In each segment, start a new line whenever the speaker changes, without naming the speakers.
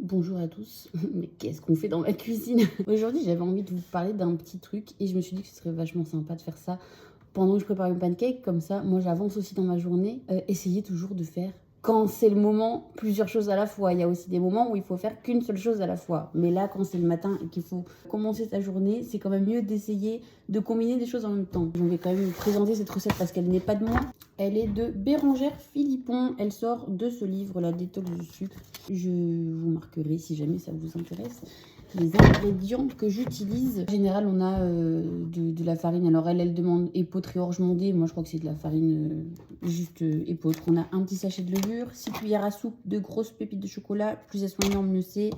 Bonjour à tous, mais qu'est-ce qu'on fait dans ma cuisine? Aujourd'hui j'avais envie de vous parler d'un petit truc et je me suis dit que ce serait vachement sympa de faire ça pendant que je prépare mes pancakes, comme ça moi j'avance aussi dans ma journée. Essayez toujours de faire, quand c'est le moment, plusieurs choses à la fois. Il y a aussi des moments où il faut faire qu'une seule chose à la fois. Mais là, quand c'est le matin et qu'il faut commencer sa journée, c'est quand même mieux d'essayer de combiner des choses en même temps. Je vais quand même vous présenter cette recette parce qu'elle n'est pas de moi. Elle est de Bérangère Philippon. Elle sort de ce livre, La détox du sucre. Je vous marquerai si jamais ça vous intéresse les ingrédients que j'utilise. En général, on a de la farine. Alors elle demande épeautre et orge mondée. Moi, je crois que c'est de la farine juste épeautre. On a un petit sachet de levure, 6 cuillères à soupe de grosses pépites de chocolat. Plus elles sont énormes, mieux c'est.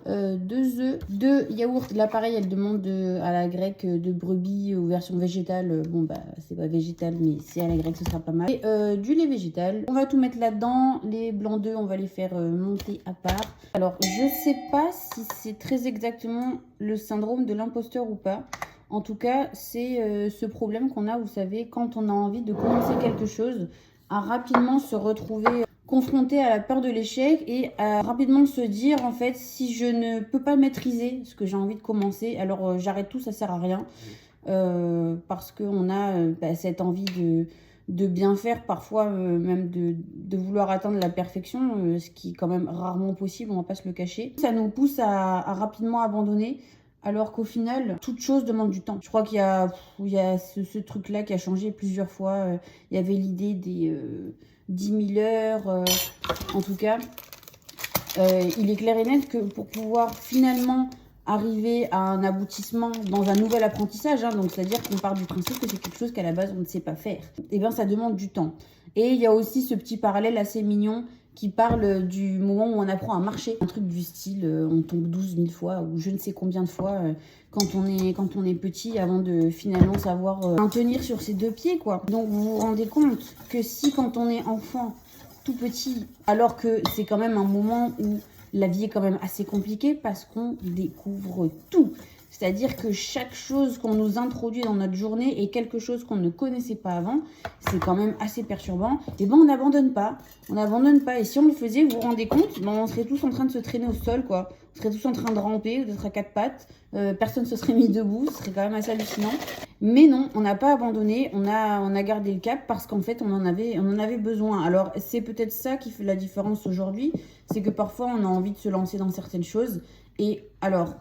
2 œufs, 2 yaourts. Là, pareil, elle demande à la grecque de brebis ou version végétale. Bon, bah, c'est pas végétal, mais c'est à la grecque, ce sera pas mal. Et du lait végétal. On va tout mettre là-dedans. Les blancs d'œufs, on va les faire monter à part. Alors, je sais pas si c'est très exactement le syndrome de l'imposteur ou pas. En tout cas, c'est ce problème qu'on a, vous savez, quand on a envie de commencer quelque chose, à rapidement se retrouver confronté à la peur de l'échec et à rapidement se dire, en fait, si je ne peux pas maîtriser ce que j'ai envie de commencer, alors j'arrête tout, ça sert à rien. Parce qu'on a cette envie de bien faire, parfois même de vouloir atteindre la perfection, ce qui est quand même rarement possible, on va pas se le cacher. Ça nous pousse à rapidement abandonner, alors qu'au final, toute chose demande du temps. Je crois qu'il y a ce truc-là qui a changé plusieurs fois. Il y avait l'idée des 10 000 heures, en tout cas. Il est clair et net que pour pouvoir finalement arriver à un aboutissement dans un nouvel apprentissage, hein, donc c'est-à-dire qu'on part du principe que c'est quelque chose qu'à la base on ne sait pas faire, et bien ça demande du temps. Et il y a aussi ce petit parallèle assez mignon qui parle du moment où on apprend à marcher. Un truc du style on tombe 12 000 fois ou je ne sais combien de fois quand on est petit avant de finalement savoir maintenir sur ses 2 pieds, quoi. Donc vous vous rendez compte que si quand on est enfant tout petit, alors que c'est quand même un moment où la vie est quand même assez compliquée parce qu'on découvre tout. C'est-à-dire que chaque chose qu'on nous introduit dans notre journée est quelque chose qu'on ne connaissait pas avant. C'est quand même assez perturbant. Et ben on n'abandonne pas. On n'abandonne pas. Et si on le faisait, vous vous rendez compte, ben on serait tous en train de se traîner au sol, quoi. On serait tous en train de ramper, d'être à 4 pattes. Personne ne se serait mis debout. Ce serait quand même assez hallucinant. Mais non, on n'a pas abandonné. On a gardé le cap parce qu'en fait, on en avait besoin. Alors, c'est peut-être ça qui fait la différence aujourd'hui. C'est que parfois, on a envie de se lancer dans certaines choses. Et alors,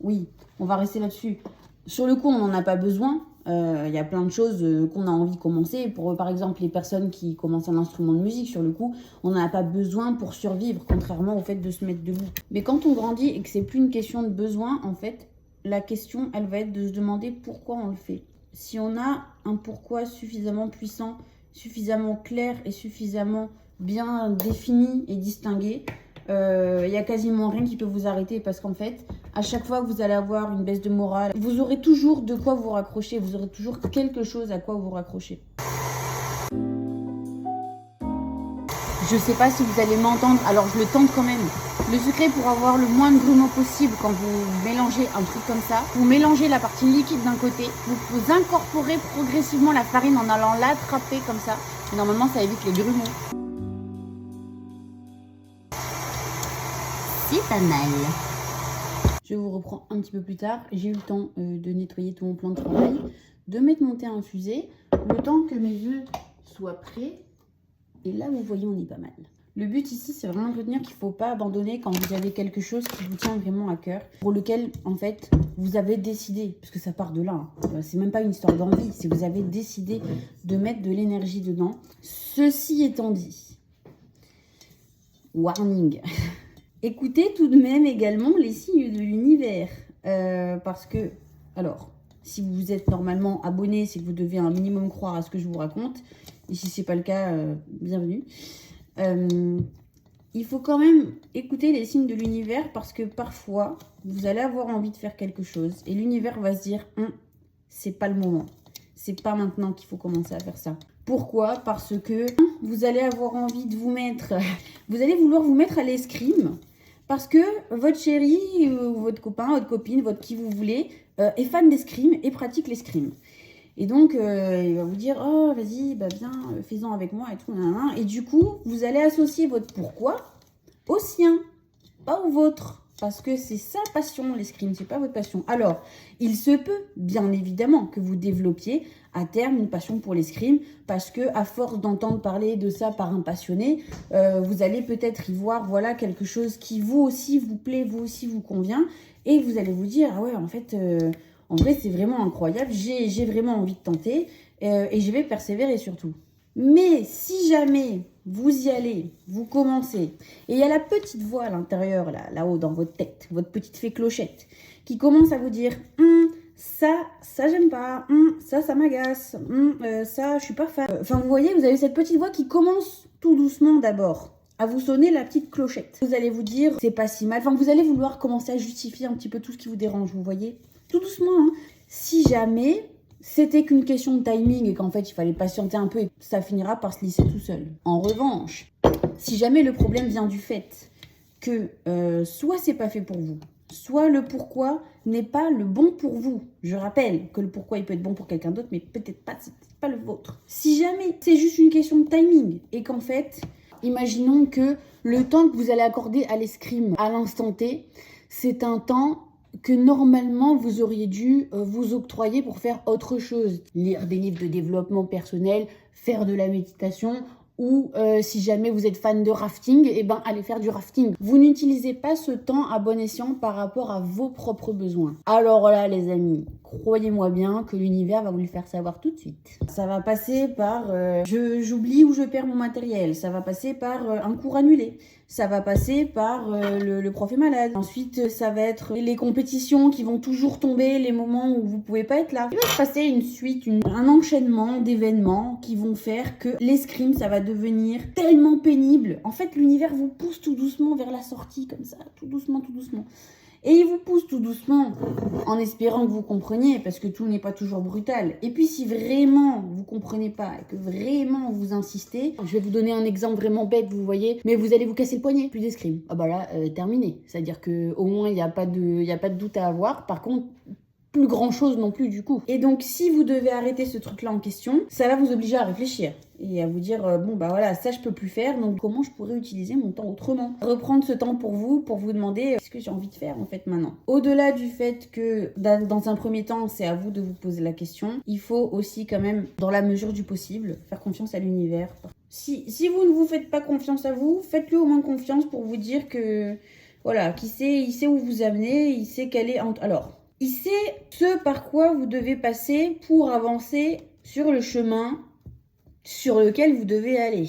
oui, on va rester là-dessus. Sur le coup, on n'en a pas besoin. Y a plein de choses qu'on a envie de commencer. Pour, par exemple, les personnes qui commencent un instrument de musique, sur le coup, on n'en a pas besoin pour survivre, contrairement au fait de se mettre debout. Mais quand on grandit et que c'est plus une question de besoin, en fait, la question, elle va être de se demander pourquoi on le fait. Si on a un pourquoi suffisamment puissant, suffisamment clair et suffisamment bien défini et distingué, il y a quasiment rien qui peut vous arrêter parce qu'en fait, à chaque fois que vous allez avoir une baisse de morale, vous aurez toujours de quoi vous raccrocher, vous aurez toujours quelque chose à quoi vous raccrocher. Je sais pas si vous allez m'entendre, alors je le tente quand même. Le secret pour avoir le moins de grumeaux possible quand vous mélangez un truc comme ça, vous mélangez la partie liquide d'un côté, vous incorporez progressivement la farine en allant l'attraper comme ça. Et normalement, ça évite les grumeaux. C'est pas mal. Je vous reprends un petit peu plus tard. J'ai eu le temps de nettoyer tout mon plan de travail, de mettre mon thé à infuser, le temps que mes œufs soient prêts. Et là, vous voyez, on est pas mal. Le but ici, c'est vraiment de retenir qu'il ne faut pas abandonner quand vous avez quelque chose qui vous tient vraiment à cœur, pour lequel, en fait, vous avez décidé, parce que ça part de là, hein. C'est même pas une histoire d'envie, c'est que vous avez décidé de mettre de l'énergie dedans. Ceci étant dit, warning, écoutez tout de même également les signes de l'univers, parce que, alors, si vous êtes normalement abonné, c'est que vous devez un minimum croire à ce que je vous raconte. Et si ce n'est pas le cas, bienvenue. Il faut quand même écouter les signes de l'univers parce que parfois, vous allez avoir envie de faire quelque chose. Et l'univers va se dire, c'est pas le moment. C'est pas maintenant qu'il faut commencer à faire ça. Pourquoi? Parce que vous allez avoir envie de vous mettre... Vous allez vouloir vous mettre à l'escrime. Parce que votre chéri, ou votre copain, votre copine, votre qui vous voulez, est fan d'escrime et pratique l'escrime. Et donc, il va vous dire, oh, vas-y, bah viens, fais-en avec moi et tout. Et du coup, vous allez associer votre pourquoi au sien. pas au vôtre. Parce que c'est sa passion, l'escrime, c'est pas votre passion. Alors, il se peut, bien évidemment, que vous développiez à terme une passion pour l'escrime, parce que à force d'entendre parler de ça par un passionné, vous allez peut-être y voir, voilà, quelque chose qui vous aussi vous plaît, vous aussi vous convient, et vous allez vous dire, ah ouais, en fait, en vrai, c'est vraiment incroyable, j'ai vraiment envie de tenter, et je vais persévérer surtout. Mais si jamais vous y allez, vous commencez, et il y a la petite voix à l'intérieur, là-haut dans votre tête, votre petite fée clochette, qui commence à vous dire ça j'aime pas, ça m'agace, ça je suis pas fan. Enfin vous voyez, vous avez cette petite voix qui commence tout doucement d'abord à vous sonner la petite clochette. Vous allez vous dire c'est pas si mal, enfin vous allez vouloir commencer à justifier un petit peu tout ce qui vous dérange, vous voyez, tout doucement. Hein. Si jamais c'était qu'une question de timing et qu'en fait il fallait patienter un peu et ça finira par se lisser tout seul. En revanche, si jamais le problème vient du fait que soit c'est pas fait pour vous, soit le pourquoi n'est pas le bon pour vous. Je rappelle que le pourquoi il peut être bon pour quelqu'un d'autre, mais peut-être pas, c'est pas le vôtre. Si jamais c'est juste une question de timing et qu'en fait, imaginons que le temps que vous allez accorder à l'escrime à l'instant T, c'est un temps que normalement vous auriez dû vous octroyer pour faire autre chose. Lire des livres de développement personnel, faire de la méditation ou si jamais vous êtes fan de rafting, eh ben allez faire du rafting. Vous n'utilisez pas ce temps à bon escient par rapport à vos propres besoins. Alors là les amis, croyez-moi bien que l'univers va vous le faire savoir tout de suite. Ça va passer par j'oublie ou je perds mon matériel, ça va passer par un cours annulé, ça va passer par le prof est malade. Ensuite, ça va être les compétitions qui vont toujours tomber, les moments où vous pouvez pas être là. Il va se passer une suite, un enchaînement d'événements qui vont faire que l'escrime, ça va devenir tellement pénible. En fait, l'univers vous pousse tout doucement vers la sortie, comme ça, tout doucement, tout doucement. Et il vous pousse tout doucement en espérant que vous compreniez, parce que tout n'est pas toujours brutal. Et puis si vraiment vous comprenez pas et que vraiment vous insistez, je vais vous donner un exemple vraiment bête, vous voyez, mais vous allez vous casser le poignet, plus d'escrime. Ah bah là, terminé. C'est-à-dire que au moins il n'y a pas de doute à avoir. Par contre, plus grand chose non plus du coup. Et donc si vous devez arrêter ce truc là en question, ça va vous obliger à réfléchir et à vous dire bon bah voilà, ça je peux plus faire, donc comment je pourrais utiliser mon temps autrement. Reprendre ce temps pour vous demander qu'est-ce que j'ai envie de faire en fait maintenant. Au-delà du fait que dans un premier temps c'est à vous de vous poser la question, il faut aussi quand même dans la mesure du possible faire confiance à l'univers. Si vous ne vous faites pas confiance à vous, faites-lui au moins confiance pour vous dire que voilà, il sait où vous amener, il sait quelle est alors il sait ce par quoi vous devez passer pour avancer sur le chemin sur lequel vous devez aller,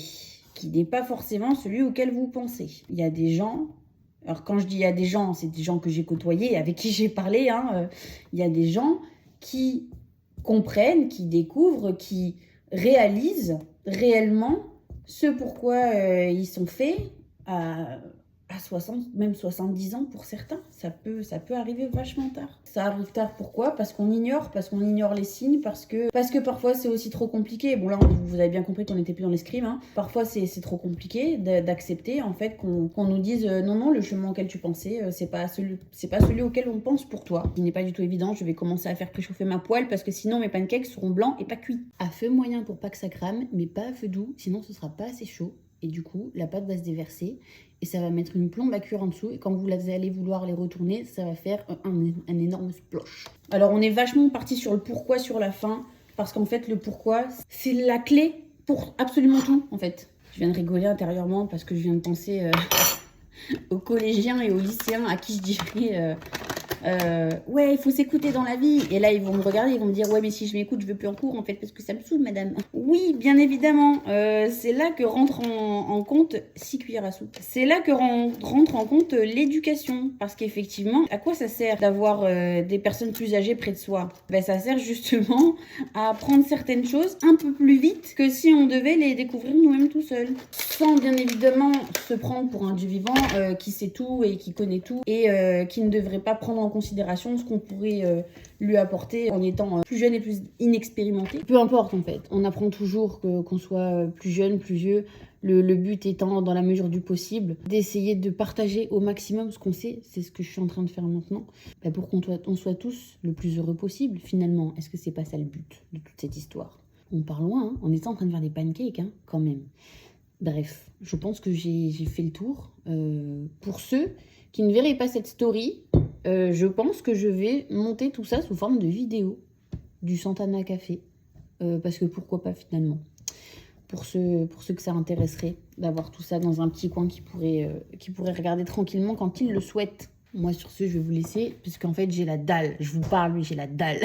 qui n'est pas forcément celui auquel vous pensez. Il y a des gens, alors quand je dis il y a des gens, c'est des gens que j'ai côtoyés, avec qui j'ai parlé, il y a des gens qui comprennent, qui découvrent, qui réalisent réellement ce pourquoi ils sont faits à 60, même 70 ans pour certains. Ça peut arriver vachement tard. Ça arrive tard pourquoi ? Parce qu'on ignore les signes, parce que parfois c'est aussi trop compliqué. Bon là, vous avez bien compris qu'on n'était plus dans l'escrime. Hein. Parfois c'est trop compliqué d'accepter en fait qu'on nous dise non, le chemin auquel tu pensais, c'est pas celui auquel on pense pour toi. Il n'est pas du tout évident, je vais commencer à faire préchauffer ma poêle parce que sinon mes pancakes seront blancs et pas cuits. À feu moyen pour pas que ça crame, mais pas à feu doux, sinon ce sera pas assez chaud. Et du coup, la pâte va se déverser et ça va mettre une plombe à cuire en dessous. Et quand vous allez vouloir les retourner, ça va faire un énorme splosh. Alors, on est vachement parti sur le pourquoi sur la fin. Parce qu'en fait, le pourquoi, c'est la clé pour absolument tout, en fait. Je viens de rigoler intérieurement parce que je viens de penser aux collégiens et aux lycéens à qui je dirais... ouais, il faut s'écouter dans la vie. Et là, ils vont me regarder, ils vont me dire ouais, mais si je m'écoute, je veux plus en cours en fait, parce que ça me saoule, madame. Oui, bien évidemment. C'est là que rentre en compte 6 cuillères à soupe. C'est là que rentre en compte l'éducation. Parce qu'effectivement, à quoi ça sert d'avoir des personnes plus âgées près de soi ? Ben, ça sert justement à apprendre certaines choses un peu plus vite que si on devait les découvrir nous-mêmes tout seuls. Sans bien évidemment se prendre pour un dieu vivant qui sait tout et qui connaît tout et qui ne devrait pas prendre en considération ce qu'on pourrait lui apporter en étant plus jeune et plus inexpérimenté. Peu importe en fait, on apprend toujours qu'on soit plus jeune, plus vieux, le but étant dans la mesure du possible d'essayer de partager au maximum ce qu'on sait, c'est ce que je suis en train de faire maintenant, pour qu'on soit tous le plus heureux possible finalement. Est-ce que c'est pas ça le but de toute cette histoire ? On part loin, hein, on était en train de faire des pancakes quand même. Bref, je pense que j'ai fait le tour. Pour ceux qui ne verraient pas cette story, je pense que je vais monter tout ça sous forme de vidéo du Santana Café. Parce que pourquoi pas finalement. Pour ceux que ça intéresserait d'avoir tout ça dans un petit coin qui pourrait regarder tranquillement quand ils le souhaitent. Moi, sur ce, je vais vous laisser, parce qu'en fait, j'ai la dalle. Je vous parle, mais j'ai la dalle.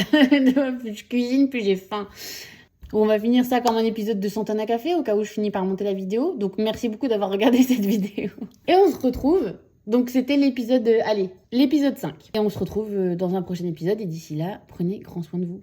Plus je cuisine, plus j'ai faim. On va finir ça comme un épisode de Santana Café, au cas où je finis par monter la vidéo. Donc, merci beaucoup d'avoir regardé cette vidéo. Et on se retrouve. Donc, c'était l'épisode 5. Et on se retrouve dans un prochain épisode. Et d'ici là, prenez grand soin de vous.